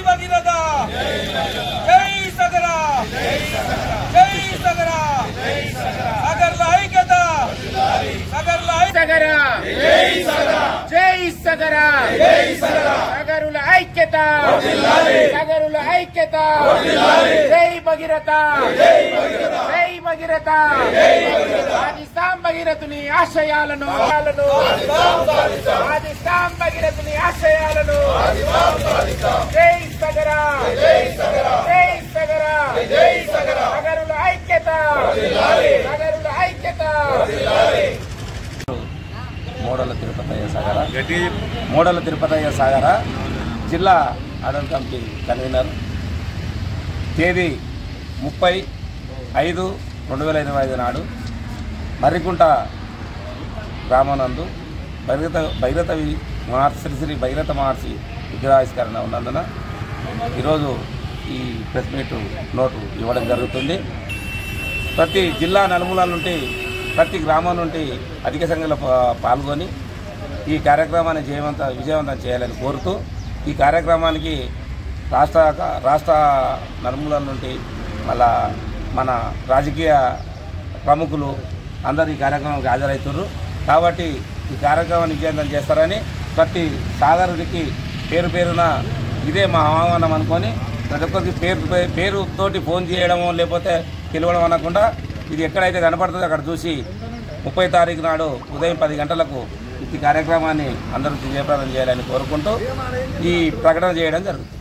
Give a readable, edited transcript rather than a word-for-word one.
భగీరథ, జై సగరా, జై సగరా, సగర్ల ఐక్యత, సగర్ల సగరా, జై సగరా, జై సగరా, జై సగరా, సగరుల ఐక్యత, సగరుల ఐక్యత, జై భగీరథ, జై భగీరథ, జై భగీరథ, సాధిస్తాం భగీరథుని ఆశయాలను, సాధిస్తాం భగీరథుని ఆశయాలను, జై సగరా, జై సగరా, జై సగరా, జై సగరా, సగరుల ఐక్యత, సగరుల ఐక్యత. మోడల తిరుపతయ్య సాగర జిల్లా ఆడల్ కమిటీ కన్వీనర్. తేదీ 30/5/2025 నాడు మర్రికుంట గ్రామానందు శ్రీ భగీరథ మహర్షి విగ్రహావిష్కరణ ఉన్నందున ఈరోజు ఈ ప్రెస్ మీట్ నోటు ఇవ్వడం జరుగుతుంది. ప్రతి జిల్లా నలుమూలల నుండి, ప్రతి గ్రామం నుండి అధిక సంఖ్యలో పాల్గొని ఈ కార్యక్రమాన్ని విజయవంతం చేయాలని కోరుతూ, ఈ కార్యక్రమానికి రాష్ట్ర నలుమూలల నుండి మళ్ళా మన రాజకీయ ప్రముఖులు అందరూ ఈ కార్యక్రమానికి హాజరవుతున్నారు. కాబట్టి ఈ కార్యక్రమాన్ని విజయవంతం చేస్తారని ప్రతి సాగరుడికి పేరు పేరున ఇదే మా ఆహ్వానం అనుకొని ప్రతి ఒక్కరికి పేరుతోటి ఫోన్ చేయడము లేకపోతే పిలవడం అనకుండా ఇది ఎక్కడైతే కనపడుతుందో అక్కడ చూసి 30 తారీఖు నాడు ఉదయం 10 గంటలకు ఈ కార్యక్రమాన్ని అందరూ విజయప్రదం చేయాలని కోరుకుంటూ ఈ ప్రకటన చేయడం జరుగుతుంది.